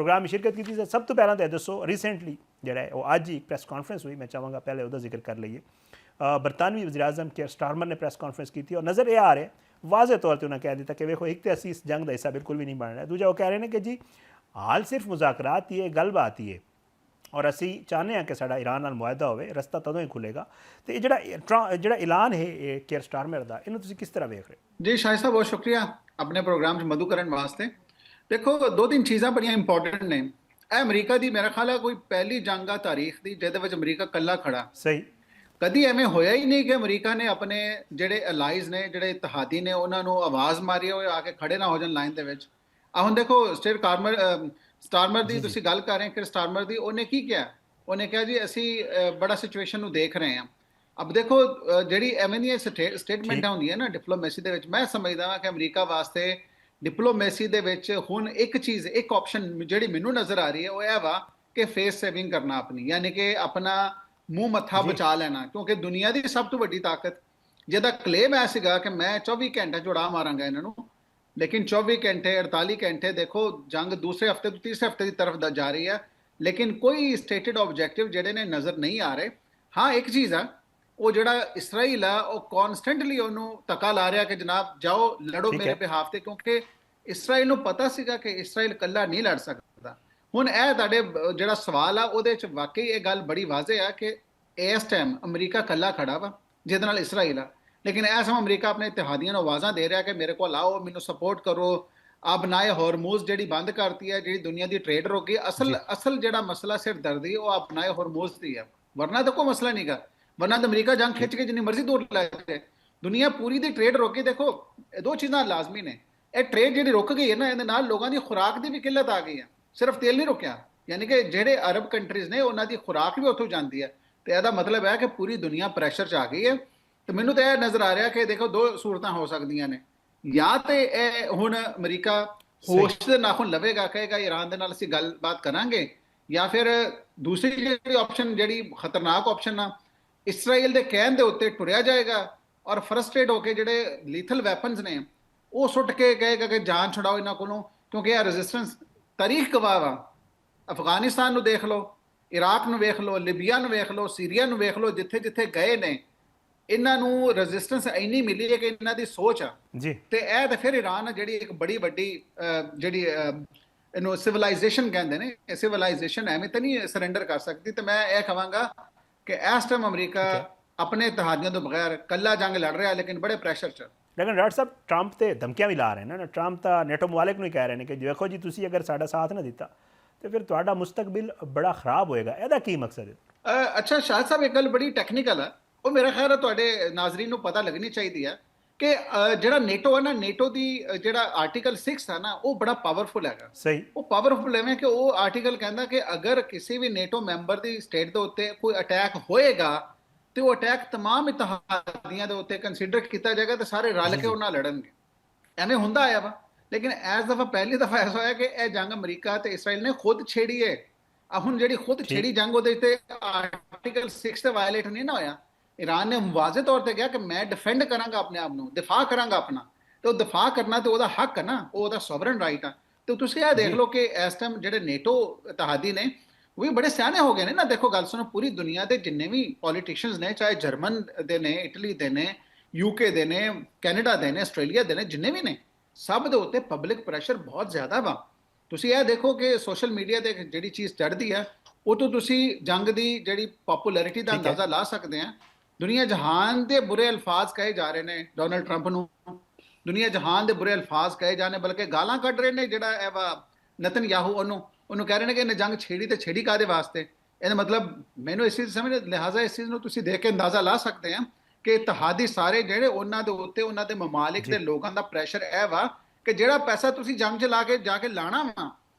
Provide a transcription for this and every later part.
Programme में शिरकत की। सब तो पहला तो दसो रिसेंटली जोड़ा है वो अज ही प्रेस कॉन्फ्रेंस हुई, मैं चाहूँगा पहले वह जिक्र कर लीए। बरतानवी वज़ीर आज़म केयर स्टारमर ने प्रेस कॉन्फ्रेंस की थी और नज़र ये आ रहा है वाज़े तौर पर उन्हें कह दिया कि वेखो एक तो असी इस जंग का हिस्सा बिल्कुल भी नहीं बन रहा। दूजा वो कह रहे हैं कि जी हाल सिर्फ मुज़ाकरात ही है, गलबात ही है और असी चाहते हैं कि साडा ईरान नाल मुआहदा होवे, रस्ता तदों ही खुलेगा। तो ये ਜਿਹੜਾ ऐलान है केयर स्टारमर का, इन्हों तुसीं किस तरह वेख रहे हो? जी शाहिद साहब बहुत शुक्रिया अपने प्रोग्राम च मधु करन वास्ते। देखो दो तीन चीज़ां बड़ियां इंपॉर्टेंट ने। ਇਹ ਅਮਰੀਕਾ ਦੀ ਮੇਰਾ ਖਿਆਲ ਹੈ ਕੋਈ ਪਹਿਲੀ ਜੰਗ ਆ ਤਾਰੀਖ ਦੀ ਜਿਹਦੇ ਵਿੱਚ ਅਮਰੀਕਾ ਇਕੱਲਾ ਖੜਾ। सही ਕਦੀ ਐਵੇਂ ਹੋਇਆ ਹੀ ਨਹੀਂ ਕਿ ਅਮਰੀਕਾ ਨੇ ਆਪਣੇ ਜਿਹੜੇ ਅਲਾਈਜ਼ ਨੇ, ਜਿਹੜੇ ਇਤਿਹਾਦੀ ਨੇ, ਉਹਨਾਂ ਨੂੰ ਆਵਾਜ਼ ਮਾਰੀ ਹੋਏ ਆ ਕੇ ਖੜੇ ਨਾ ਹੋ ਜਾਣ ਲਾਈਨ ਦੇ ਵਿੱਚ। ਆ ਹੁਣ ਦੇਖੋ ਸਟਾਰਮਰ ਦੀ ਤੁਸੀਂ ਗੱਲ ਕਰ ਰਹੇ ਕਿ ਸਟਾਰਮਰ ਦੀ ਉਹਨੇ ਕੀ ਕਿਹਾ? ਉਹਨੇ ਕਿਹਾ ਜੀ ਅਸੀਂ ਬੜਾ ਸਿਚੁਏਸ਼ਨ ਨੂੰ ਦੇਖ ਰਹੇ ਹਾਂ। ਅਬ ਦੇਖੋ ਜਿਹੜੀ ਐਵੇਂ ਦੀਆਂ ਸਟੇਟਮੈਂਟਾਂ ਹੁੰਦੀਆਂ ਨਾ ਡਿਪਲੋਮੇਸੀ ਦੇ ਵਿੱਚ, ਮੈਂ ਸਮਝਦਾ ਹਾਂ ਕਿ ਅਮਰੀਕਾ ਵਾਸਤੇ ਡਿਪਲੋਮੇਸੀ ਦੇ ਵਿੱਚ ਹੁਣ ਇੱਕ ਚੀਜ਼, ਇੱਕ ਆਪਸ਼ਨ ਜਿਹੜੀ ਮੈਨੂੰ ਨਜ਼ਰ ਆ ਰਹੀ ਹੈ ਉਹ ਇਹ ਵਾ ਕਿ ਫੇਸ ਸੇਵਿੰਗ ਕਰਨਾ ਆਪਣੀ, ਯਾਨੀ ਕਿ ਆਪਣਾ ਮੂੰਹ ਮੱਥਾ ਬਚਾ ਲੈਣਾ। ਕਿਉਂਕਿ ਦੁਨੀਆ ਦੀ ਸਭ ਤੋਂ ਵੱਡੀ ਤਾਕਤ ਜਿਹਦਾ ਕਲੇਮ ਐ ਸੀਗਾ ਕਿ ਮੈਂ 24 ਘੰਟੇ ਜੁੜਾ ਮਾਰਾਂਗਾ ਇਹਨਾਂ ਨੂੰ, ਲੇਕਿਨ 24 ਘੰਟੇ 48 ਘੰਟੇ ਦੇਖੋ ਜੰਗ ਦੂਸਰੇ ਹਫਤੇ ਤੋਂ ਤੀਸਰੇ ਹਫਤੇ ਦੀ ਤਰਫ ਜਾ ਰਹੀ ਹੈ, ਲੇਕਿਨ ਕੋਈ ਸਟੇਟਡ ਆਬਜੈਕਟਿਵ ਜਿਹੜੇ ਨੇ ਨਜ਼ਰ ਨਹੀਂ ਆ ਰਹੇ। ਹਾਂ ਇੱਕ ਚੀਜ਼ ਆ, ਉਹ ਜਿਹੜਾ ਇਸਰਾਈਲ ਆ ਉਹ ਕਨਸਟੈਂਟਲੀ ਉਹਨੂੰ ਧੱਕਾ ਲਾ ਰਿਹਾ ਕਿ ਜਨਾਬ ਜਾਓ ਲੜੋ ਮੇਰੇ ਬਿਹਾਫ ਤੇ, ਕਿਉਂਕਿ ਇਸਰਾਈਲ ਨੂੰ ਪਤਾ ਸੀਗਾ ਕਿ ਇਸਰਾਈਲ ਇਕੱਲਾ ਨਹੀਂ ਲੜ ਸਕਦਾ। ਹੁਣ ਇਹ ਤੁਹਾਡੇ ਜਿਹੜਾ ਸਵਾਲ ਆ ਉਹਦੇ ਚ ਵਾਕਈ ਇਹ ਗੱਲ ਬੜੀ ਵਾਜ਼ਿਹ ਆ ਕਿ ਇਸ ਟਾਈਮ ਅਮਰੀਕਾ ਇਕੱਲਾ ਖੜਾ ਵਾ ਜਿਹਦੇ ਨਾਲ ਇਸਰਾਈਲ ਆ, ਲੇਕਿਨ ਇਸ ਸਮਾਂ ਅਮਰੀਕਾ ਆਪਣੇ ਇਤਿਹਾਦੀਆਂ ਨੂੰ ਆਵਾਜ਼ਾਂ ਦੇ ਰਿਹਾ ਕਿ ਮੇਰੇ ਕੋਲ ਆਓ, ਮੈਨੂੰ ਸਪੋਰਟ ਕਰੋ। ਆਪ ਨਾਏ ਹੌਰਮੂਜ਼ ਜਿਹੜੀ ਬੰਦ ਕਰਤੀ ਹੈ, ਜਿਹੜੀ ਦੁਨੀਆ ਦੀ ਟ੍ਰੇਡ ਰੋਕੀ, ਅਸਲ ਜਿਹੜਾ ਮਸਲਾ ਸਿਰ ਦਰਦੀ ਉਹ ਆਪ ਨਾਏ ਹੌਰਮੂਜ਼ ਦੀ ਹੈ, ਵਰਨਾ ਤਾਂ ਕੋਈ ਮਸਲਾ ਨਹੀਂਗਾ। ਵਰਨਾ ਤਾਂ ਅਮਰੀਕਾ ਜੰਗ ਖਿੱਚ ਕੇ ਜਿੰਨੀ ਮਰਜ਼ੀ ਦੂਰ ਲੈ ਜਾਏ, ਦੁਨੀਆ ਪੂਰੀ ਦੀ ਟ੍ਰੇਡ ਰੋਕੀ। ਦੇਖੋ ਇਹ ਦੋ ਚੀਜ਼ਾਂ ਲਾਜ਼ਮੀ ਨੇ। ਇਹ ਟ੍ਰੇਡ ਜਿਹੜੀ ਰੁਕ ਗਈ ਹੈ ਨਾ, ਇਹਦੇ ਨਾਲ ਲੋਕਾਂ ਦੀ ਖੁਰਾਕ ਦੀ ਵੀ ਕਿੱਲਤ ਆ ਗਈ ਹੈ, ਸਿਰਫ ਤੇਲ ਨਹੀਂ ਰੁਕਿਆ। ਯਾਨੀ ਕਿ ਜਿਹੜੇ ਅਰਬ ਕੰਟਰੀਜ਼ ਨੇ ਉਹਨਾਂ ਦੀ ਖੁਰਾਕ ਵੀ ਉੱਥੋਂ ਜਾਂਦੀ ਹੈ, ਤੇ ਇਹਦਾ ਮਤਲਬ ਹੈ ਕਿ ਪੂਰੀ ਦੁਨੀਆ ਪ੍ਰੈਸ਼ਰ 'ਚ ਆ ਗਈ ਹੈ। ਤੇ ਮੈਨੂੰ ਤਾਂ ਇਹ ਨਜ਼ਰ ਆ ਰਿਹਾ ਕਿ ਦੇਖੋ ਦੋ ਸੂਰਤਾਂ ਹੋ ਸਕਦੀਆਂ ਨੇ, ਜਾਂ ਤੇ ਇਹ ਹੁਣ ਅਮਰੀਕਾ ਹੋਸ਼ ਦੇ ਨਾਖੁਨ ਲਵੇਗਾ, ਕਹੇਗਾ ਈਰਾਨ ਦੇ ਨਾਲ ਅਸੀਂ ਗੱਲਬਾਤ ਕਰਾਂਗੇ, ਜਾਂ ਫਿਰ ਦੂਸਰੀ ਜਿਹੜੀ ਆਪਸ਼ਨ, ਜਿਹੜੀ ਖਤਰਨਾਕ ਆਪਸ਼ਨ ਆ, ਇਸਰਾਈਲ ਦੇ ਕਹਿਣ ਦੇ ਉੱਤੇ ਟੁਰਿਆ ਜਾਏਗਾ ਔਰ ਫਰਸਟ੍ਰੇਟ ਹੋ ਕੇ ਜਿਹੜੇ ਲੀਥਲ ਵੈਪਨਸ ਨੇ ਉਹ ਸੁੱਟ ਕੇ ਕਹੇਗਾ ਕਿ ਜਾਨ ਛੁਡਾਓ ਇਹਨਾਂ ਕੋਲੋਂ, ਕਿਉਂਕਿ ਇਹ ਰੈਜ਼ਿਸਟੈਂਸ ਤਾਰੀਖ ਗਵਾਹ ਵਾ। ਅਫਗਾਨਿਸਤਾਨ ਨੂੰ ਦੇਖ ਲਓ, ਇਰਾਕ ਨੂੰ ਵੇਖ ਲਓ, ਲਿਬੀਆ ਨੂੰ ਵੇਖ ਲਓ, ਸੀਰੀਆ ਨੂੰ ਵੇਖ ਲਓ, ਜਿੱਥੇ ਜਿੱਥੇ ਗਏ ਨੇ ਇਹਨਾਂ ਨੂੰ ਰੈਜ਼ਿਸਟੈਂਸ ਇੰਨੀ ਮਿਲੀ ਹੈ ਕਿ ਇਹਨਾਂ ਦੀ ਸੋਚ ਆ ਜੀ। ਤੇ ਇਹ ਤਾਂ ਫਿਰ ਈਰਾਨ ਆ ਜਿਹੜੀ ਇੱਕ ਬੜੀ ਵੱਡੀ ਜਿਹੜੀ ਇਹਨੂੰ ਸਿਵਲਾਈਜੇਸ਼ਨ ਕਹਿੰਦੇ ਨੇ, ਇਹ ਸਿਵਲਾਈਜੇਸ਼ਨ ਐਵੇਂ ਤਾਂ ਨਹੀਂ ਸਰੈਂਡਰ ਕਰ ਸਕਦੀ। ਤੇ ਮੈਂ ਇਹ ਕਹਾਂਗਾ ਕਿ ਇਸ ਟਾਈਮ ਅਮਰੀਕਾ ਆਪਣੇ ਇਤਿਹਾਦੀਆਂ ਤੋਂ ਬਗੈਰ ਕੱਲਾ ਜੰਗ ਲੜ ਰਿਹਾ, ਲੇਕਿਨ ਬੜੇ ਪ੍ਰੈਸ਼ਰ 'ਚ। लेकिन डॉक्टर साहब ट्रंप तो धमकियां भी ला रहे हैं ना, ट्रंप तो नेटो मुमालिक ਨੂੰ कह रहे हैं कि देखो जी तुसी अगर साडा साथ ना दिता तो फिर ਤੁਹਾਡਾ मुस्तकबिल बड़ा खराब होएगा। ਇਹਦਾ ਕੀ ਮਕਸਦ ਹੈ? ਅੱਛਾ ਸ਼ਾਹਿਦ ਸਾਹਿਬ ਇੱਕ ਗੱਲ ਬੜੀ ਟੈਕਨੀਕਲ ਹੈ, ਉਹ ਮੇਰਾ ਖਿਆਲ ਹੈ ਤੁਹਾਡੇ ਨਾਜ਼ਰੀਨ ਨੂੰ ਪਤਾ ਲੱਗਣੀ ਚਾਹੀਦੀ ਹੈ ਕਿ ਜਿਹੜਾ ਨੇਟੋ ਹੈ ਨਾ, ਨੇਟੋ ਦੀ ਜਿਹੜਾ ਆਰਟੀਕਲ 6 ਹੈ ਨਾ, ਉਹ ਬੜਾ ਪਾਵਰਫੁਲ ਹੈਗਾ। ਸਹੀ, ਉਹ ਪਾਵਰਫੁਲ ਐਵੇਂ ਕਿ ਉਹ ਆਰਟੀਕਲ ਕਹਿੰਦਾ ਕਿ ਅਗਰ ਕਿਸੇ ਵੀ ਨੇਟੋ ਮੈਂਬਰ ਦੀ ਸਟੇਟ ਦੇ ਉੱਤੇ ਕੋਈ ਅਟੈਕ ਹੋਏਗਾ ਤੇ ਉਹ ਅਟੈਕ ਤਮਾਮ ਇਤਿਹਾਦੀਆਂ ਦੇ ਉੱਤੇ ਕੰਸੀਡਰ ਕੀਤਾ ਜਾਏਗਾ ਤੇ ਸਾਰੇ ਰਲ ਕੇ ਉਹਨਾਂ ਲੜਨਗੇ। ਐਵੇਂ ਹੁੰਦਾ ਆਇਆ ਵਾ, ਲੇਕਿਨ ਇਸ ਦਫਾ ਪਹਿਲੀ ਦਫਾ ਐਸਾ ਹੋਇਆ ਕਿ ਇਹ ਜੰਗ ਅਮਰੀਕਾ ਤੇ ਇਸਰਾਈਲ ਨੇ ਖੁਦ ਛੇੜੀ ਹੈ। ਹੁਣ ਜਿਹੜੀ ਖੁਦ ਛੇੜੀ ਜੰਗ ਉਹਦੇ ਤੇ ਆਰਟੀਕਲ 6 ਤੇ ਵਾਇਲੇਟ ਨਹੀਂ ਨਾ ਹੋਇਆ। ਈਰਾਨ ਨੇ ਵਾਜ਼ੇ ਤੌਰ ਤੇ ਕਿਹਾ ਕਿ ਮੈਂ ਡਿਫੈਂਡ ਕਰਾਂਗਾ ਆਪਣੇ ਆਪ ਨੂੰ, ਦਿਫਾ ਕਰਾਂਗਾ ਆਪਣਾ, ਤੇ ਉਹ ਦਿਫਾ ਕਰਨਾ ਤੇ ਉਹਦਾ ਹੱਕ ਹੈ ਨਾ, ਉਹ ਉਹਦਾ ਸੋਵਰਨ ਰਾਈਟ ਆ। ਤੇ ਤੁਸੀਂ ਇਹ ਦੇਖ ਲਓ ਕਿ ਇਸ ਟਾਈਮ ਜਿਹੜੇ ਨੇਟੋ ਇਤਿਹਾਦੀ ਨੇ ਉਹ ਵੀ ਬੜੇ ਸਿਆਣੇ ਹੋ ਗਏ ਨੇ ਨਾ। ਦੇਖੋ ਗੱਲ ਸੁਣੋ, ਪੂਰੀ ਦੁਨੀਆ ਦੇ ਜਿੰਨੇ ਵੀ ਪੋਲੀਟੀਸ਼ੀਅਨਸ ਨੇ, ਚਾਹੇ ਜਰਮਨ ਦੇ ਨੇ, ਇਟਲੀ ਦੇ ਨੇ, ਯੂਕੇ ਦੇ ਨੇ, ਕੈਨੇਡਾ ਦੇ ਨੇ, ਆਸਟ੍ਰੇਲੀਆ ਦੇ ਨੇ, ਜਿੰਨੇ ਵੀ ਨੇ, ਸਭ ਦੇ ਉੱਤੇ ਪਬਲਿਕ ਪ੍ਰੈਸ਼ਰ ਬਹੁਤ ਜ਼ਿਆਦਾ ਵਾ। ਤੁਸੀਂ ਇਹ ਦੇਖੋ ਕਿ ਸੋਸ਼ਲ ਮੀਡੀਆ ਤੇ ਜਿਹੜੀ ਚੀਜ਼ ਚੜ੍ਹਦੀ ਹੈ ਉਹ ਤੋਂ ਤੁਸੀਂ ਜੰਗ ਦੀ ਜਿਹੜੀ ਪਪੂਲੈਰਿਟੀ ਦਾ ਅੰਦਾਜ਼ਾ ਲਾ ਸਕਦੇ ਆ। ਦੁਨੀਆ ਜਹਾਨ ਦੇ ਬੁਰੇ ਅਲਫਾਜ਼ ਕਹੇ ਜਾ ਰਹੇ ਨੇ ਡੋਨਲਡ ਟਰੰਪ ਨੂੰ, ਦੁਨੀਆ ਜਹਾਨ ਦੇ ਬੁਰੇ ਅਲਫਾਜ਼ ਕਹੇ ਜਾਣੇ, ਬਲਕਿ ਗਾਲਾਂ ਕੱਢ ਰਹੇ ਨੇ ਜਿਹੜਾ ਇਹ ਵਾ ਨਤਨਯਾਹੂ, ਉਹਨੂੰ ਕਹਿ ਰਹੇ ਨੇ ਕਿ ਇਹਨੇ ਜੰਗ ਛੇੜੀ ਤੇ ਛੇੜੀ ਕਾਹਦੇ ਵਾਸਤੇ। ਇਹਦਾ ਮਤਲਬ ਮੈਨੂੰ ਇਸ ਚੀਜ਼ ਸਮਝ, ਲਿਹਾਜ਼ਾ ਇਸ ਚੀਜ਼ ਨੂੰ ਤੁਸੀਂ ਦੇਖ ਕੇ ਅੰਦਾਜ਼ਾ ਲਾ ਸਕਦੇ ਆ ਕਿ ਇਤਿਹਾਦੀ ਸਾਰੇ ਜਿਹੜੇ ਉਹਨਾਂ ਦੇ ਉੱਤੇ ਉਹਨਾਂ ਦੇ ਮਮਾਲਿਕ ਦੇ ਲੋਕਾਂ ਦਾ ਪ੍ਰੈਸ਼ਰ ਇਹ ਵਾ ਕਿ ਜਿਹੜਾ ਪੈਸਾ ਤੁਸੀਂ ਜੰਗ 'ਚ ਲਾ ਕੇ ਜਾ ਕੇ ਲਾਣਾ ਵਾ,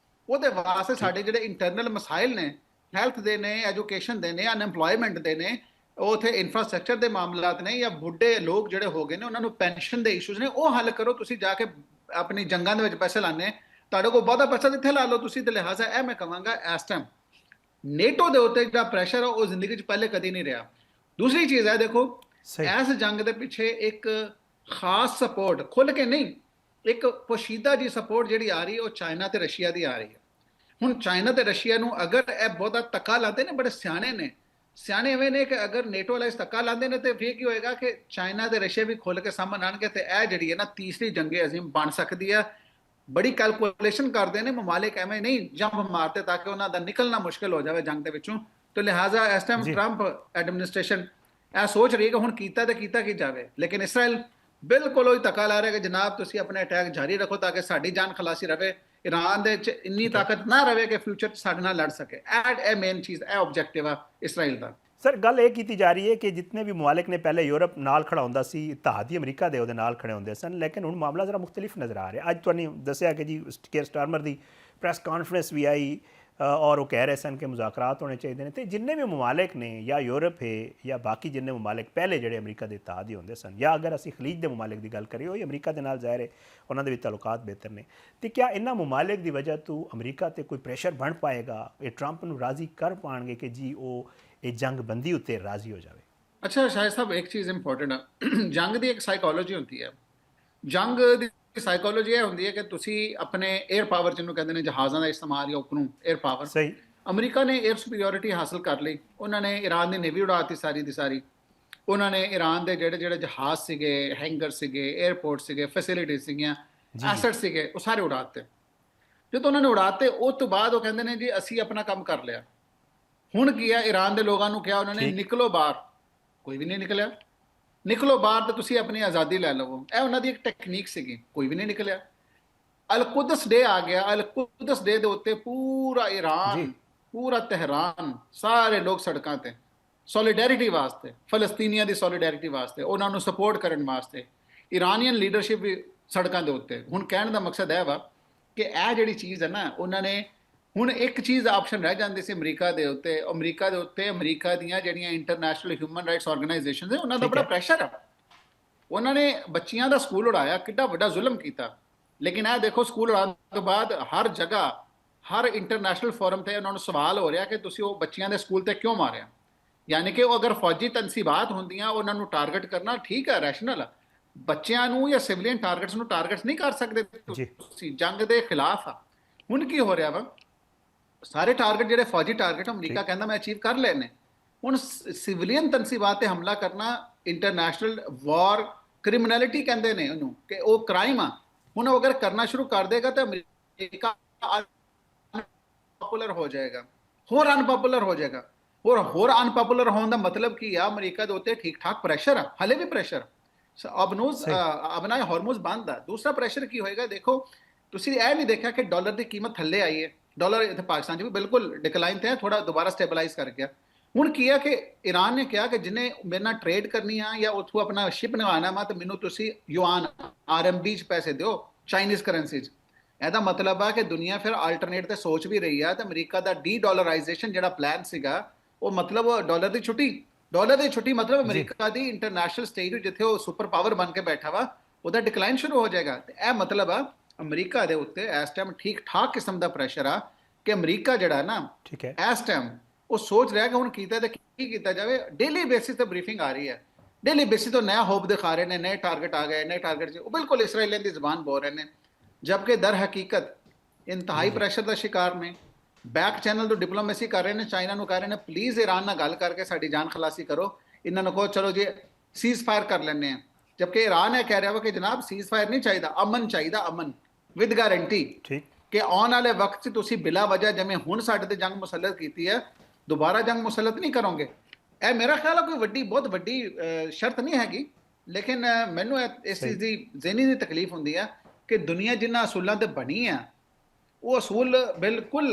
ਉਹਦੇ ਵਾਸਤੇ ਸਾਡੇ ਜਿਹੜੇ ਇੰਟਰਨਲ ਮਸਾਇਲ ਨੇ, ਹੈਲਥ ਦੇ ਨੇ, ਐਜੂਕੇਸ਼ਨ ਦੇ ਨੇ, ਅਨਐਮਪਲੋਇਮੈਂਟ ਦੇ ਨੇ, ਉਹ ਉੱਥੇ ਇਨਫਰਾਸਟਰਕਚਰ ਦੇ ਮਾਮਲਾਤ ਨੇ, ਜਾਂ ਬੁੱਢੇ ਲੋਕ ਜਿਹੜੇ ਹੋ ਗਏ ਨੇ ਉਹਨਾਂ ਨੂੰ ਪੈਨਸ਼ਨ ਦੇ ਇਸ਼ੂਜ਼ ਨੇ, ਉਹ ਹੱਲ ਕਰੋ। ਤੁਸੀਂ ਜਾ ਕੇ ਆਪਣੀ ਜੰਗਾਂ ਦੇ ਵਿੱਚ ਪੈਸੇ ਲਾਣੇ, ਤੁਹਾਡੇ ਕੋਲ ਬਹੁਤਾ ਪੈਸਾ ਜਿੱਥੇ ਲਾ ਲਓ ਤੁਸੀਂ। ਤੇ ਲਿਹਾਜ਼ਾ ਇਹ ਮੈਂ ਕਹਾਂਗਾ ਇਸ ਟਾਈਮ ਨੇਟੋ ਦੇ ਉੱਤੇ ਜਿਹੜਾ ਪ੍ਰੈਸ਼ਰ ਆ ਉਹ ਜ਼ਿੰਦਗੀ 'ਚ ਪਹਿਲੇ ਕਦੀ ਨਹੀਂ ਰਿਹਾ। ਦੂਸਰੀ ਚੀਜ਼ ਹੈ, ਦੇਖੋ ਇਸ ਜੰਗ ਦੇ ਪਿੱਛੇ ਇੱਕ ਖਾਸ ਸਪੋਰਟ, ਖੁੱਲ੍ਹ ਕੇ ਨਹੀਂ, ਇੱਕ ਪੋਸ਼ੀਦਾ ਜੀ ਸਪੋਰਟ ਜਿਹੜੀ ਆ ਰਹੀ ਹੈ ਉਹ ਚਾਈਨਾ ਤੇ ਰਸ਼ੀਆ ਦੀ ਆ ਰਹੀ ਹੈ। ਹੁਣ ਚਾਈਨਾ ਤੇ ਰਸ਼ੀਆ ਨੂੰ ਅਗਰ ਇਹ ਬਹੁਤਾ ਧੱਕਾ ਲਾਉਂਦੇ ਨੇ, ਬੜੇ ਸਿਆਣੇ ਨੇ, ਸਿਆਣੇ ਐਵੇਂ ਨੇ ਕਿ ਅਗਰ ਨੇਟੋ ਵਾਲੇ ਧੱਕਾ ਲਾਉਂਦੇ ਨੇ ਤੇ ਫਿਰ ਕੀ ਹੋਏਗਾ ਕਿ ਚਾਈਨਾ ਤੇ ਰਸ਼ੀਆ ਵੀ ਖੁੱਲ ਕੇ ਸਾਹਮਣੇ ਆਣਗੇ ਤੇ ਇਹ ਜਿਹੜੀ ਹੈ ਨਾ ਤੀਸਰੀ ਜੰਗੇ ਅਜ਼ੀਮ ਬਣ ਸਕਦੀ ਹੈ। ਬੜੀ ਕੈਲਕੂਲੇਸ਼ਨ ਕਰਦੇ ਨੇ ਮਮਾਲਿਕ, ਐਵੇਂ ਨਹੀਂ ਜੰਪ ਮਾਰਦੇ ਤਾਂ ਕਿ ਉਹਨਾਂ ਦਾ ਨਿਕਲਣਾ ਮੁਸ਼ਕਲ ਹੋ ਜਾਵੇ ਜੰਗ ਦੇ ਵਿੱਚੋਂ। ਤੇ ਲਿਹਾਜ਼ਾ ਇਸ ਟਾਈਮ ਜੀ ਟਰੰਪ ਐਡਮਿਨਿਸਟ੍ਰੇਸ਼ਨ ਇਹ ਸੋਚ ਰਹੀ ਹੈ ਕਿ ਹੁਣ ਕੀਤਾ ਤੇ ਕੀਤਾ ਕੀ ਜਾਵੇ, ਲੇਕਿਨ ਇਸਰਾਈਲ ਬਿਲਕੁਲ ਉਹੀ ਧੱਕਾ ਲਾ ਰਿਹਾ ਕਿ ਜਨਾਬ ਤੁਸੀਂ ਆਪਣੇ ਅਟੈਕ ਜਾਰੀ ਰੱਖੋ ਤਾਂ ਕਿ ਸਾਡੀ ਜਾਨ ਖਲਾਸੀ ਰਵੇ, ਈਰਾਨ ਦੇ ਵਿੱਚ ਇੰਨੀ ਠੀਕ ਹੈ ਤਾਕਤ ਨਾ ਰਵੇ ਕਿ ਫਿਊਚਰ 'ਚ ਸਾਡੇ ਨਾਲ ਲੜ ਸਕੇ। ਇਹ ਮੇਨ ਚੀਜ਼, ਇਹ ਆਬਜੈਕਟਿਵ ਆ ਇਸਰਾਈਲ ਦਾ। ਸਰ। ਗੱਲ ਇਹ ਕੀਤੀ ਜਾ ਰਹੀ ਹੈ ਕਿ ਜਿੰਨੇ ਵੀ ਮਮਾਲਿਕ ਨੇ ਪਹਿਲੇ ਯੂਰਪ ਨਾਲ ਖੜਾ ਹੁੰਦਾ ਸੀ, ਇਤਿਹਾਦੀ ਅਮਰੀਕਾ ਦੇ ਉਹਦੇ ਨਾਲ ਖੜੇ ਹੁੰਦੇ ਸਨ, ਲੇਕਿਨ ਹੁਣ ਮਾਮਲਾ ਜ਼ਰਾ ਮੁਖਤਲਿਫ ਨਜ਼ਰ ਆ ਰਿਹਾ। ਅੱਜ ਤੁਹਾਨੂੰ ਦੱਸਿਆ ਕਿ ਜੀ ਕੇਰ ਸਟਾਰਮਰ ਦੀ ਪ੍ਰੈਸ ਕਾਨਫਰੰਸ ਵੀ ਆਈ ਔਰ ਉਹ ਕਹਿ ਰਹੇ ਸਨ ਕਿ ਮੁਜ਼ਾਕਰਾਤ ਹੋਣੇ ਚਾਹੀਦੇ ਨੇ। ਤੇ ਜਿੰਨੇ ਵੀ ਮਮਾਲਿਕ ਨੇ ਜਾਂ ਯੂਰਪ ਹੈ ਜਾਂ ਬਾਕੀ ਜਿੰਨੇ ਮਮਾਲਿਕ ਪਹਿਲੇ ਜਿਹੜੇ ਅਮਰੀਕਾ ਦੇ ਇਤਿਹਾਦੀ ਹੁੰਦੇ ਸਨ, ਜਾਂ ਅਗਰ ਅਸੀਂ ਖਲੀਜ ਦੇ ਮਮਾਲਿਕ ਦੀ ਗੱਲ ਕਰੀਏ, ਉਹ ਅਮਰੀਕਾ ਦੇ ਨਾਲ ਜ਼ਾਹਿਰ ਹੈ ਉਹਨਾਂ ਦੇ ਵੀ ਤਾਲੁਕਾਤ ਬਿਹਤਰ ਨੇ। ਤੇ ਕਿਆ ਇਹਨਾਂ ਮਮਾਲਿਕ ਦੀ ਵਜ੍ਹਾ ਤੋਂ ਅਮਰੀਕਾ ਤੇ ਕੋਈ ਪ੍ਰੈਸ਼ਰ ਬਣ ਪਾਏਗਾ, ਇਹ ਟਰੰਪ ਨੂੰ ਰਾਜ਼ੀ ਕਰ ਪਾਉਣਗੇ ਕਿ ਜੀ ਉਹ ਇਹ ਜੰਗ ਬੰਦੀ ਉੱਤੇ ਰਾਜ਼ੀ ਹੋ ਜਾਵੇ? ਅੱਛਾ ਸ਼ਾਹਿਦ ਸਾਹਿਬ, ਇੱਕ ਚੀਜ਼ ਇੰਪੋਰਟੈਂਟ ਆ, ਜੰਗ ਦੀ ਇੱਕ ਸਾਈਕੋਲੋਜੀ ਹੁੰਦੀ ਹੈ। ਜੰਗ ਦੀ ਸਾਈਕੋਲੋਜੀ ਇਹ ਹੁੰਦੀ ਹੈ ਕਿ ਤੁਸੀਂ ਆਪਣੇ 에ਅਰ ਪਾਵਰ, ਜਿਹਨੂੰ ਕਹਿੰਦੇ ਨੇ ਜਹਾਜ਼ਾਂ ਦਾ ਇਸਤੇਮਾਲ ਜਾਂ ਉੱਪਰੋਂ 에ਅਰ ਪਾਵਰ, ਸਹੀ। ਅਮਰੀਕਾ ਨੇ 에ਅਰ ਸੁਪੀਰੀਅਰਿਟੀ ਹਾਸਲ ਕਰ ਲਈ। ਉਹਨਾਂ ਨੇ ਈਰਾਨ ਦੀ ਨੇਵੀ ਉਡਾਤੀ ਸਾਰੀ ਦੀ ਸਾਰੀ। ਉਹਨਾਂ ਨੇ ਈਰਾਨ ਦੇ ਜਿਹੜੇ ਜਿਹੜੇ ਜਹਾਜ਼ ਸੀਗੇ, ਹੈਂਗਰ ਸੀਗੇ, 에ਅਰਪੋਰਟ ਸੀਗੇ, ਫੈਸਿਲਿਟੀ ਸੀਗੀਆਂ, ਜੀ ਜੀ ਐਸਟ ਸੀਗੇ, ਉਹ ਸਾਰੇ ਉਡਾਤੇ। ਜਦੋਂ ਉਹਨਾਂ ਨੇ ਉਡਾਤੇ ਉਸ ਤੋਂ ਬਾਅਦ ਉਹ ਕਹਿੰਦੇ ਨੇ ਜੀ ਅਸੀਂ ਆਪਣਾ ਕੰਮ ਕਰ ਲਿਆ। ਹੁਣ ਕੀ ਹੈ, ਈਰਾਨ ਦੇ ਲੋਕਾਂ ਨੂੰ ਕਿਹਾ ਉਹਨਾਂ ਨੇ ਠੀਕ। ਨਿਕਲੋ ਬਾਹਰ, ਕੋਈ ਵੀ ਨਹੀਂ ਨਿਕਲਿਆ। ਨਿਕਲੋ ਬਾਹਰ ਤੇ ਤੁਸੀਂ ਆਪਣੀ ਆਜ਼ਾਦੀ ਲੈ ਲਵੋ, ਇਹ ਉਹਨਾਂ ਦੀ ਇੱਕ ਟੈਕਨੀਕ ਸੀਗੀ, ਕੋਈ ਵੀ ਨਹੀਂ ਨਿਕਲਿਆ। ਅਲ ਕੁਦਸ ਡੇ ਆ ਗਿਆ। ਅਲ ਕੁਦਸ ਡੇ ਦੇ ਉੱਤੇ ਪੂਰਾ ਈਰਾਨ, ਜੀ ਪੂਰਾ ਤਹਿਰਾਨ, ਸਾਰੇ ਲੋਕ ਸੜਕਾਂ ਤੇ ਸੋਲੀਡੈਰਿਟੀ ਵਾਸਤੇ, ਫਲਸਤੀਨੀਆਂ ਦੀ ਸੋਲੀਡੈਰਿਟੀ ਵਾਸਤੇ, ਉਹਨਾਂ ਨੂੰ ਸਪੋਰਟ ਕਰਨ ਵਾਸਤੇ। ਈਰਾਨੀਅਨ ਲੀਡਰਸ਼ਿਪ ਵੀ ਸੜਕਾਂ ਦੇ ਉੱਤੇ। ਹੁਣ ਕਹਿਣ ਦਾ ਮਕਸਦ ਇਹ ਵਾ ਕਿ ਇਹ ਜਿਹੜੀ ਚੀਜ਼ ਹੈ ਨਾ, ਉਹਨਾਂ ਨੇ ਹੁਣ ਇੱਕ ਚੀਜ਼ ਆਪਸ਼ਨ ਰਹਿ ਜਾਂਦੀ ਸੀ ਅਮਰੀਕਾ ਦੇ ਉੱਤੇ। ਅਮਰੀਕਾ ਦੀਆਂ ਜਿਹੜੀਆਂ ਇੰਟਰਨੈਸ਼ਨਲ ਹਿਊਮਨ ਰਾਈਟਸ ਆਰਗੇਨਾਈਜੇਸ਼ਨਸ ਹੈ, ਉਹਨਾਂ ਦਾ ਠੀਕ ਬੜਾ ਹੈ ਪ੍ਰੈਸ਼ਰ ਆ। ਉਹਨਾਂ ਨੇ ਬੱਚਿਆਂ ਦਾ ਸਕੂਲ ਉਡਾਇਆ, ਕਿੱਡਾ ਵੱਡਾ ਜ਼ੁਲਮ ਕੀਤਾ। ਲੇਕਿਨ ਇਹ ਦੇਖੋ, ਸਕੂਲ ਉਡਾਉਣ ਤੋਂ ਬਾਅਦ ਹਰ ਜਗ੍ਹਾ, ਹਰ ਇੰਟਰਨੈਸ਼ਨਲ ਫੋਰਮ ਤੇ ਉਹਨਾਂ ਨੂੰ ਸਵਾਲ ਹੋ ਰਿਹਾ ਕਿ ਤੁਸੀਂ ਉਹ ਬੱਚਿਆਂ ਦੇ ਸਕੂਲ ਤੇ ਕਿਉਂ ਮਾਰਿਆ। ਯਾਨੀ ਕਿ ਉਹ ਅਗਰ ਫੌਜੀ ਤਨਸੀਬਾਤ ਹੁੰਦੀਆਂ, ਉਹਨਾਂ ਨੂੰ ਟਾਰਗੇਟ ਕਰਨਾ ਠੀਕ ਹੈ, ਰੈਸ਼ਨਲ ਆ। ਬੱਚਿਆਂ ਨੂੰ ਜਾਂ ਸਿਵਲੀਅਨ ਟਾਰਗੇਟਸ ਨੂੰ ਟਾਰਗੇਟ ਨਹੀਂ ਕਰ ਸਕਦੇ ਜੀ ਤੁਸੀਂ, ਜੰਗ ਦੇ ਖਿਲਾਫ ਆ। ਹੁਣ ਕੀ ਹੋ ਰਿਹਾ ਵਾ, ਸਾਰੇ ਟਾਰਗੇਟ ਜਿਹੜੇ ਫੌਜੀ ਟਾਰਗੇਟ ਅਮਰੀਕਾ ਠੀਕ। ਕਹਿੰਦਾ ਮੈਂ ਅਚੀਵ ਕਰ ਲਏ ਨੇ। ਹੁਣ ਸਿਵਲੀਅਨ ਤਨਸੀਬਾਤ ਤੇ ਹਮਲਾ ਕਰਨਾ ਇੰਟਰਨੈਸ਼ਨਲ ਵਾਰ ਕ੍ਰਿਮੀਨੈਲਿਟੀ ਕਹਿੰਦੇ ਨੇ ਉਹਨੂੰ, ਕਿ ਉਹ ਕ੍ਰਾਈਮ ਆ। ਹੁਣ ਉਹ ਅਗਰ ਕਰਨਾ ਸ਼ੁਰੂ ਕਰ ਦੇਗਾ ਤਾਂ ਅਮਰੀਕਾ ਅਨਪਾਪੂਲਰ ਹੋ ਜਾਏਗਾ, ਹੋਰ ਅਨਪਾਪੂਲਰ ਹੋ ਜਾਏਗਾ। ਹੋਰ ਅਨਪਾਪੂਲਰ ਹੋਣ ਦਾ ਮਤਲਬ ਕੀ ਆ, ਅਮਰੀਕਾ ਦੇ ਉੱਤੇ ਠੀਕ ਠਾਕ ਪ੍ਰੈਸ਼ਰ ਆ, ਹਲੇ ਵੀ ਪ੍ਰੈਸ਼ਰ। ਸਹੀ। ਅਬਨਾ ਹਾਰਮੋਜ਼ ਬੰਦ ਆ। ਦੂਸਰਾ ਪ੍ਰੈਸ਼ਰ ਕੀ ਹੋਏਗਾ, ਦੇਖੋ ਤੁਸੀਂ ਇਹ ਨਹੀਂ ਦੇਖਿਆ ਕਿ ਡਾਲਰ ਦੀ ਕੀਮਤ ਥੱਲੇ ਆਈ ਹੈ। ਡਾਲਰ ਇੱਥੇ ਪਾਕਿਸਤਾਨ 'ਚ ਵੀ ਬਿਲਕੁਲ ਡਿਕਲਾਈਨ ਤੇ ਹੈ, ਥੋੜਾ ਦੁਬਾਰਾ ਸਟੇਬਲਾਈਜ਼ ਕਰ ਗਿਆ। ਹੁਣ ਕੀ ਹੈ ਕਿ ਈਰਾਨ ਨੇ ਕਿਹਾ ਕਿ ਜਿਹਨੇ ਮੇਰੇ ਨਾਲ ਟ੍ਰੇਡ ਕਰਨੀ ਆ ਜਾਂ ਉੱਥੋਂ ਆਪਣਾ ਸ਼ਿਪ ਨਿਵਾਣਾ ਵਾ, ਤਾਂ ਮੈਨੂੰ ਤੁਸੀਂ ਯੂਆਨ ਆਰਐਮਬੀ 'ਚ ਪੈਸੇ ਦਿਓ, ਚਾਈਨੀਜ਼ ਕਰੰਸੀ 'ਚ। ਇਹਦਾ ਮਤਲਬ ਆ ਕਿ ਦੁਨੀਆ ਫਿਰ ਆਲਟਰਨੇਟ ਤੇ ਸੋਚ ਵੀ ਰਹੀ ਆ। ਤੇ ਅਮਰੀਕਾ ਦਾ ਡੀ ਡਾਲਰਾਈਜੇਸ਼ਨ ਜਿਹੜਾ ਪਲਾਨ ਸੀਗਾ, ਉਹ ਮਤਲਬ ਡਾਲਰ ਦੀ ਛੁੱਟੀ ਮਤਲਬ ਜੀ ਅਮਰੀਕਾ ਦੀ ਇੰਟਰਨੈਸ਼ਨਲ ਸਟੇਜ ਜਿੱਥੇ ਉਹ ਸੁਪਰ ਪਾਵਰ ਬਣ ਕੇ ਬੈਠਾ ਵਾ, ਉਹਦਾ ਡਿਕਲਾਈਨ ਸ਼ੁਰੂ ਹੋ ਜਾਏਗਾ। ਤੇ ਇਹ ਮਤਲਬ ਆ ਅਮਰੀਕਾ ਦੇ ਉੱਤੇ ਇਸ ਟਾਈਮ ਠੀਕ ਠਾਕ ਕਿਸਮ ਦਾ ਪ੍ਰੈਸ਼ਰ ਆ ਕਿ ਅਮਰੀਕਾ ਜਿਹੜਾ ਨਾ ਠੀਕ ਹੈ ਇਸ ਟਾਈਮ ਉਹ ਸੋਚ ਰਿਹਾ ਕਿ ਹੁਣ ਕੀਤਾ ਤੇ ਕੀ ਕੀਤਾ ਜਾਵੇ। ਡੇਲੀ ਬੇਸਿਸ ਤੇ ਬਰੀਫਿੰਗ ਆ ਰਹੀ ਹੈ, ਡੇਲੀ ਬੇਸਿਸ ਤੋਂ ਨया ਹੋਪ ਦਿਖਾ ਰਹੇ ਨੇ, ਨए टारगेट आ गए, नए टारगेट ਉਹ ਬਿਲਕੁਲ ਇਸਰਾਈਲੀਆਂ ਦੀ ਜ਼ਬਾਨ ਬੋਲ ਰਹੇ ਨੇ, ਜਦਕਿ ਦਰ ਹਕੀਕਤ ਇੰਤਹਾਈ ਪ੍ਰੈਸ਼ਰ ਦਾ ਸ਼ਿਕਾਰ ਨੇ। ਬੈਕ ਚੈਨਲ ਤੋਂ ਡਿਪਲੋਮੇਸੀ ਕਰ ਰਹੇ ਨੇ, ਚਾਈਨਾ ਨੂੰ ਕਹਿ ਰਹੇ ਨੇ ਪਲੀਜ਼ ਈਰਾਨ ਨਾਲ ਗੱਲ ਕਰਕੇ ਸਾਡੀ ਜਾਨ ਖਲਾਸੀ ਕਰੋ, ਇਹਨਾਂ ਨੂੰ ਕਹੋ ਚਲੋ ਜੀ ਸੀਜ਼ ਫਾਇਰ ਕਰ ਲੈਂਦੇ ਆ। ਜਦਕਿ ਈਰਾਨ ਇਹ ਕਹਿ ਰਿਹਾ ਵਾ ਕਿ ਜਨਾਬ ਸੀਜ਼ ਫਾਇਰ ਨਹੀਂ ਚਾਹੀਦਾ, ਅਮਨ ਚਾਹੀਦਾ, ਅਮਨ ਵਿਦ ਗਾਰੰਟੀ ਠੀਕ। ਕਿ ਆਉਣ ਵਾਲੇ ਵਕਤ 'ਚ ਤੁਸੀਂ ਬਿਲਾ ਵਜ੍ਹਾ ਜਿਵੇਂ ਹੁਣ ਸਾਡੇ ਤੇ ਜੰਗ ਮੁਸੱਲਤ ਕੀਤੀ ਹੈ, ਦੁਬਾਰਾ ਜੰਗ ਮੁਸੱਲਤ ਨਹੀਂ ਕਰੋਗੇ। ਇਹ ਮੇਰਾ ਖਿਆਲ ਹੈ ਕੋਈ ਬਹੁਤ ਵੱਡੀ ਸ਼ਰਤ ਨਹੀਂ ਹੈਗੀ। ਲੇਕਿਨ ਮੈਨੂੰ ਇਸ ਚੀਜ਼ ਦੀ ਜ਼ਿਹਨੀ ਦੀ ਤਕਲੀਫ ਹੁੰਦੀ ਹੈ ਕਿ ਦੁਨੀਆ ਜਿਨ੍ਹਾਂ ਅਸੂਲਾਂ ਤੇ ਬਣੀ ਆ, ਉਹ ਅਸੂਲ ਬਿਲਕੁਲ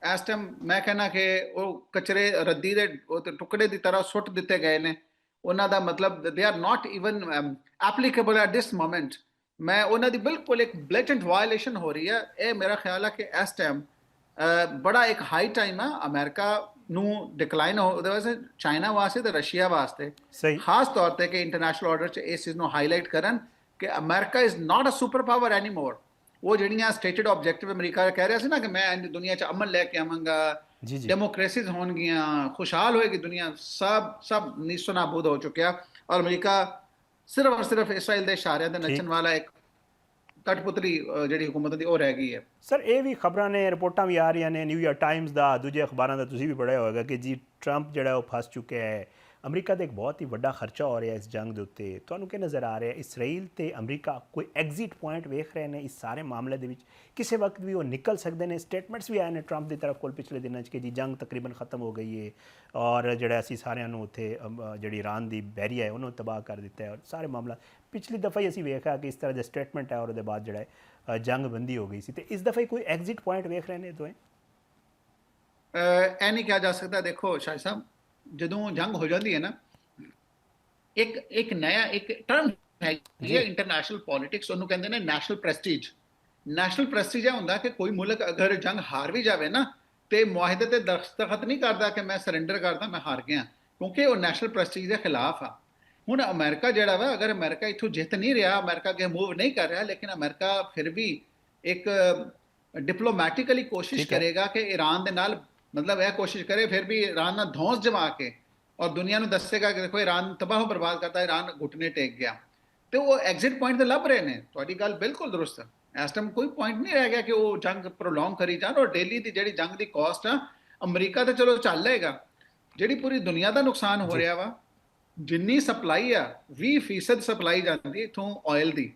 ਇਸ ਟਾਈਮ ਮੈਂ ਕਹਿੰਦਾ ਕਿ ਉਹ ਕਚਰੇ ਰੱਦੀ ਦੇ ਟੁਕੜੇ ਦੀ ਤਰ੍ਹਾਂ ਸੁੱਟ ਦਿੱਤੇ ਗਏ ਨੇ। ਉਹਨਾਂ ਦਾ ਮਤਲਬ they are not even applicable at this moment. ਮੈਂ ਉਹਨਾਂ ਦੀ ਬਿਲਕੁਲ ਇੱਕ ਬਲੇਟੈਂਟ ਵਾਇਲੇਸ਼ਨ ਹੋ ਰਹੀ ਹੈ। ਇਹ ਮੇਰਾ ਖਿਆਲ ਹੈ ਕਿ ਇਸ ਟਾਈਮ ਬੜਾ ਇੱਕ ਹਾਈ ਟਾਈਮ ਆ ਅਮਰੀਕਾ ਨੂੰ ਡਿਕਲਾਈਨ ਉਹਦੇ ਵਾਸਤੇ, ਚਾਈਨਾ ਵਾਸਤੇ ਤੇ ਰਸ਼ੀਆ ਵਾਸਤੇ ਖਾਸ ਤੌਰ ਤੇ, ਕਿ ਇੰਟਰਨੈਸ਼ਨਲ ਆਰਡਰ 'ਚ ਇਸ ਚੀਜ਼ ਨੂੰ ਹਾਈਲਾਈਟ ਕਰਨ ਕਿ America is not a super power anymore. ਉਹ ਜਿਹੜੀਆਂ ਸਟੇਟਡ ਆਬਜੈਕਟਿਵ ਅਮਰੀਕਾ ਕਹਿ ਰਿਹਾ ਸੀ ਨਾ ਕਿ ਮੈਂ ਦੁਨੀਆ 'ਚ ਅਮਨ ਲੈ ਕੇ ਆਵਾਂਗਾ, ਡੈਮੋਕ੍ਰੇਸੀਜ਼ ਹੋਣਗੀਆਂ, ਖੁਸ਼ਹਾਲ ਹੋਏਗੀ ਦੁਨੀਆ, ਸਭ ਨੀਸੋ ਨਾਬੂਦ ਹੋ ਚੁੱਕਿਆ। ਔਰ ਅਮਰੀਕਾ ਸਿਰਫ ਇਸਰਾਈਲ ਦੇ ਇਸ਼ਾਰਿਆਂ ਤੇ ਨੱਚਣ ਵਾਲਾ ਇੱਕ ਕਠਪੁਤਲੀ ਜਿਹੜੀ ਹੁਕੂਮਤ ਦੀ ਉਹ ਰਹਿ ਗਈ ਹੈ। ਸਰ ਇਹ ਵੀ ਖਬਰਾਂ ਨੇ, ਰਿਪੋਰਟਾਂ ਵੀ ਆ ਰਹੀਆਂ ਨੇ, ਨਿਊਯਾਰਕ ਟਾਈਮਜ਼ ਦਾ, ਦੂਜੇ ਅਖਬਾਰਾਂ ਦਾ ਤੁਸੀਂ ਵੀ ਪੜ੍ਹਿਆ ਹੋਵੇਗਾ ਕਿ ਜੀ ਟਰੰਪ ਜਿਹੜਾ ਉਹ ਫਸ ਚੁੱਕਿਆ ਹੈ। ਅਮਰੀਕਾ ਦਾ ਇੱਕ ਬਹੁਤ ਹੀ ਵੱਡਾ ਖਰਚਾ ਹੋ ਰਿਹਾ ਇਸ ਜੰਗ ਦੇ ਉੱਤੇ। ਤੁਹਾਨੂੰ ਕੀ ਨਜ਼ਰ ਆ ਰਿਹਾ, ਇਸਰਾਈਲ ਤੇ ਅਮਰੀਕਾ ਕੋਈ ਐਗਜ਼ਿਟ ਪੁਆਇੰਟ ਵੇਖ ਰਹੇ ਨੇ ਇਸ ਸਾਰੇ ਮਾਮਲੇ ਦੇ ਵਿੱਚ? ਕਿਸੇ ਵਕਤ ਵੀ ਉਹ ਨਿਕਲ ਸਕਦੇ ਨੇ। ਸਟੇਟਮੈਂਟਸ ਵੀ ਆਏ ਨੇ ਟਰੰਪ ਦੀ ਤਰਫ ਕੋਲ ਪਿਛਲੇ ਦਿਨਾਂ 'ਚ ਕਿ ਜੀ ਜੰਗ ਤਕਰੀਬਨ ਖਤਮ ਹੋ ਗਈ ਹੈ ਔਰ ਜਿਹੜਾ ਅਸੀਂ ਸਾਰਿਆਂ ਨੂੰ ਉੱਥੇ ਜਿਹੜੀ ਇਰਾਨ ਦੀ ਬੈਰੀਆ ਹੈ ਉਹਨੂੰ ਤਬਾਹ ਕਰ ਦਿੱਤਾ ਹੈ ਔਰ ਸਾਰੇ ਮਾਮਲਾ। ਪਿਛਲੀ ਦਫਾ ਹੀ ਅਸੀਂ ਵੇਖਿਆ ਕਿ ਇਸ ਤਰ੍ਹਾਂ ਦੇ ਸਟੇਟਮੈਂਟ ਹੈ ਔਰ ਉਹਦੇ ਬਾਅਦ ਜਿਹੜਾ ਹੈ ਜੰਗ ਬੰਦੀ ਹੋ ਗਈ ਸੀ। ਤੇ ਇਸ ਦਫਾ ਕੋਈ ਐਗਜ਼ਿਟ ਪੁਆਇੰਟ ਵੇਖ ਰਹੇ ਨੇ ਦੋਵੇਂ? ਇਹ ਨਹੀਂ ਕਿਹਾ ਜਾ ਸਕਦਾ। ਦੇਖੋ ਸ਼ਾਹ ਸਾਹਿਬ, ਜਦੋਂ ਜੰਗ ਹੋ ਜਾਂਦੀ ਹੈ ਨਾ, ਇੱਕ ਨਇਆ ਇੱਕ ਟਰਮ ਹੈ ਇੰਟਰਨੈਸ਼ਨਲ ਪੋਲਿਟਿਕਸ, ਉਹਨੂੰ ਕਹਿੰਦੇ ਨੇ ਨੈਸ਼ਨਲ ਪ੍ਰੈਸਟੀਜ। ਨੈਸ਼ਨਲ ਪ੍ਰੈਸਟੀਜ ਇਹ ਹੁੰਦਾ ਕਿ ਕੋਈ ਮੁਲਕ ਅਗਰ ਜੰਗ ਹਾਰ ਵੀ ਜਾਵੇ ਨਾ ਤੇ ਮੁਆਹਦੇ ਤੇ ਦਸਤਖਤ ਨਹੀਂ ਕਰਦਾ ਕਿ ਮੈਂ ਸਰੈਂਡਰ ਕਰਦਾ, ਮੈਂ ਹਾਰ ਗਿਆ, ਕਿਉਂਕਿ ਉਹ ਨੈਸ਼ਨਲ ਪ੍ਰੈਸਟੀਜ ਦੇ ਖਿਲਾਫ ਆ। ਹੁਣ ਅਮਰੀਕਾ ਜਿਹੜਾ ਵਾ, ਅਗਰ ਅਮਰੀਕਾ ਇੱਥੋਂ ਜਿੱਤ ਨਹੀਂ ਰਿਹਾ, ਅਮਰੀਕਾ ਅੱਗੇ ਮੂਵ ਨਹੀਂ ਕਰ ਰਿਹਾ, ਲੇਕਿਨ ਅਮਰੀਕਾ ਫਿਰ ਵੀ ਇੱਕ ਡਿਪਲੋਮੈਟਿਕਲੀ ਕੋਸ਼ਿਸ਼ ਕਰੇਗਾ ਕਿ ਈਰਾਨ ਦੇ ਨਾਲ, ਮਤਲਬ ਇਹ ਕੋਸ਼ਿਸ਼ ਕਰੇ ਫਿਰ ਵੀ ਈਰਾਨ ਨਾਲ ਧੌਂਸ ਜਮਾ ਕੇ ਔਰ ਦੁਨੀਆ ਨੂੰ ਦੱਸੇਗਾ ਕਿ ਦੇਖੋ ਈਰਾਨ ਤਬਾਹ ਬਰਬਾਦ ਕਰਤਾ, ਈਰਾਨ ਘੁਟਨੇ ਟੇਕ ਗਿਆ। ਤੇ ਉਹ ਐਗਜ਼ਿਟ ਪੁਆਇੰਟ ਤੇ ਲੱਭ ਰਹੇ ਨੇ। ਤੁਹਾਡੀ ਗੱਲ ਬਿਲਕੁਲ ਦਰੁਸਤ ਹੈ। ਇਸ ਟਾਈਮ ਕੋਈ ਪੁਆਇੰਟ ਨਹੀਂ ਰਹਿ ਗਿਆ ਕਿ ਉਹ ਜੰਗ ਪ੍ਰੋਲੋਂਗ ਕਰੀ ਜਾਣ। ਔਰ ਡੇਲੀ ਦੀ ਜਿਹੜੀ ਜੰਗ ਦੀ ਕਾਸਟ ਆ, ਅਮਰੀਕਾ ਤੇ ਚਲੋ ਚੱਲ ਲਏਗਾ, ਜਿਹੜੀ ਪੂਰੀ ਦੁਨੀਆ ਦਾ ਨੁਕਸਾਨ ਹੋ ਰਿਹਾ ਵਾ। ਜਿੰਨੀ ਸਪਲਾਈ ਆ 20% ਸਪਲਾਈ ਜਾਂਦੀ ਇੱਥੋਂ ਆਇਲ ਦੀ,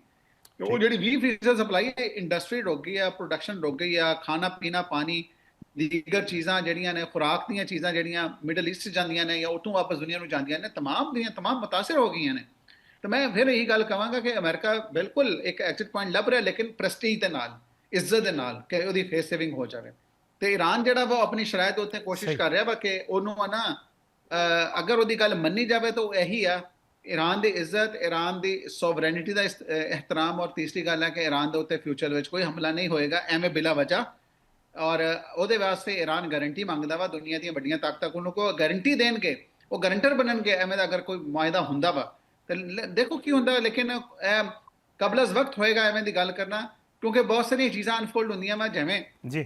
ਉਹ ਜਿਹੜੀ 20% ਸਪਲਾਈ ਹੈ, ਇੰਡਸਟਰੀ ਰੁਕ ਗਈ ਆ, ਪ੍ਰੋਡਕਸ਼ਨ ਰੁਕ ਗਈ ਆ, ਖਾਣਾ ਪੀਣਾ, ਪਾਣੀ, ਦੀਗਰ ਚੀਜ਼ਾਂ ਜਿਹੜੀਆਂ ਨੇ, ਖੁਰਾਕ ਦੀਆਂ ਚੀਜ਼ਾਂ ਜਿਹੜੀਆਂ ਮਿਡਲ ਈਸਟ ਜਾਂਦੀਆਂ ਨੇ ਜਾਂ ਉੱਥੋਂ ਵਾਪਸ ਦੁਨੀਆ ਨੂੰ ਜਾਂਦੀਆਂ ਨੇ, ਤਮਾਮ ਦੀਆਂ ਤਮਾਮ ਮੁਤਾਸਿਰ ਹੋ ਗਈਆਂ ਨੇ। ਤੇ ਮੈਂ ਫਿਰ ਇਹੀ ਗੱਲ ਕਹਾਂਗਾ ਕਿ ਅਮਰੀਕਾ ਬਿਲਕੁਲ ਇੱਕ ਐਗਜ਼ਿਟ ਪੁਆਇੰਟ ਲੱਭ ਰਿਹਾ, ਲੇਕਿਨ ਪ੍ਰੈਸਟੀਜ ਦੇ ਨਾਲ, ਇੱਜ਼ਤ ਦੇ ਨਾਲ, ਕਿ ਉਹਦੀ ਫੇਸ ਸੇਵਿੰਗ ਹੋ ਜਾਵੇ। ਤੇ ਈਰਾਨ ਜਿਹੜਾ ਵਾ ਆਪਣੀ ਸ਼ਰਾਇਤ ਉੱਤੇ ਕੋਸ਼ਿਸ਼ ਕਰ ਰਿਹਾ ਵਾ ਕਿ ਉਹਨੂੰ ਨਾ ਅਗਰ ਉਹਦੀ ਗੱਲ ਮੰਨੀ ਜਾਵੇ ਤਾਂ ਉਹ ਇਹੀ ਆ, ਈਰਾਨ ਦੀ ਇੱਜ਼ਤ, ਈਰਾਨ ਦੀ ਸੋਵਰੇਨਿਟੀ ਦਾ ਇਹਤਰਾਮ, ਔਰ ਤੀਸਰੀ ਗੱਲ ਹੈ ਕਿ ਈਰਾਨ ਦੇ ਉੱਤੇ ਫਿਊਚਰ ਵਿੱਚ ਕੋਈ ਹਮਲਾ ਨਹੀਂ ਹੋਏਗਾ ਐਵੇਂ ਬਿਲਾ ਵਜ੍ਹਾ। ਔਰ ਉਹਦੇ ਵਾਸਤੇ ਈਰਾਨ ਗਾਰੰਟੀ ਮੰਗਦਾ ਵਾ, ਦੁਨੀਆ ਦੀਆਂ ਵੱਡੀਆਂ ਤਾਕਤਾਂ ਉਹਨੂੰ ਕੋ ਗਾਰੰਟੀ ਦੇਣਗੇ, ਉਹ ਗਾਰੰਟਰ ਬਣਨਗੇ ਐਵੇਂ ਦਾ ਅਗਰ ਕੋਈ ਮੁਆਹਦਾ ਹੁੰਦਾ ਵਾ। ਤੇ ਦੇਖੋ ਕੀ ਹੁੰਦਾ, ਲੇਕਿਨ ਕਬਲਜ਼ ਵਕਤ ਹੋਏਗਾ ਐਵੇਂ ਦੀ ਗੱਲ ਕਰਨਾ, ਕਿਉਂਕਿ ਬਹੁਤ ਸਾਰੀਆਂ ਚੀਜ਼ਾਂ ਅਨਫੋਲਡ ਹੁੰਦੀਆਂ ਵਾ। ਜਿਵੇਂ ਜੀ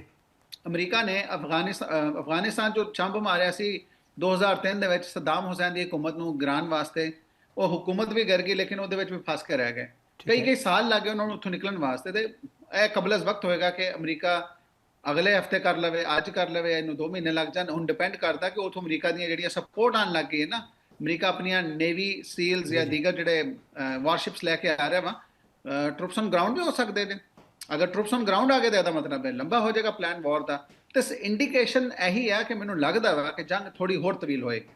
ਅਮਰੀਕਾ ਨੇ ਅਫਗਾਨਿਸਤਾਨ ਜੋ ਚੰਬ ਮਾਰਿਆ ਸੀ 2003 ਦੇ ਵਿੱਚ ਸਦਾਮ ਹੁਸੈਨ ਦੀ ਹਕੂਮਤ ਨੂੰ ਗਿਰਾਉਣ ਵਾਸਤੇ, ਉਹ ਹਕੂਮਤ ਵੀ ਗਿਰ ਗਈ, ਲੇਕਿਨ ਉਹਦੇ ਵਿੱਚ ਵੀ ਫਸ ਕੇ ਰਹਿ ਗਏ। ਕਈ ਸਾਲ ਲੱਗੇ ਉਹਨਾਂ ਨੂੰ ਉੱਥੋਂ ਨਿਕਲਣ ਵਾਸਤੇ। ਤੇ ਇਹ ਕਬਲਜ਼ ਵਕਤ ਹੋਏਗਾ ਕਿ ਅਮਰੀਕਾ ਅਗਲੇ ਹਫਤੇ ਕਰ ਲਵੇ, ਅੱਜ ਕਰ ਲਵੇ, ਇਹਨੂੰ 2 ਮਹੀਨੇ ਲੱਗ ਜਾਣ। ਹੁਣ ਡਿਪੈਂਡ ਕਰਦਾ ਕਿ ਉੱਥੋਂ ਅਮਰੀਕਾ ਦੀਆਂ ਜਿਹੜੀਆਂ ਸਪੋਰਟ ਆਉਣ ਲੱਗ ਗਈ ਹੈ ਨਾ, ਅਮਰੀਕਾ ਆਪਣੀਆਂ ਨੇਵੀ ਸੀਲਸ ਜਾਂ ਦੀਗਰ ਜਿਹੜੇ ਵਾਰਸ਼ਿਪਸ ਲੈ ਕੇ ਆ ਰਿਹਾ ਵਾ, ਟਰੂਪਸ ਔਨ ਗਰਾਊਂਡ ਵੀ ਹੋ ਸਕਦੇ ਨੇ। ਅਗਰ ਟਰੂਪਸ ਔਨ ਗਰਾਊਂਡ ਆ ਗਏ ਤਾਂ ਇਹਦਾ ਮਤਲਬ ਹੈ ਲੰਬਾ ਹੋ ਜਾਏਗਾ ਪਲਾਨ ਵਾਰ ਦਾ। ਤੇ ਇੰਡੀਕੇਸ਼ਨ ਇਹੀ ਆ ਕਿ ਮੈਨੂੰ ਲੱਗਦਾ ਵਾ ਕਿ ਜੰਗ ਥੋੜੀ ਹੋਰ ਤਵੀਲ ਹੋਏਗੀ।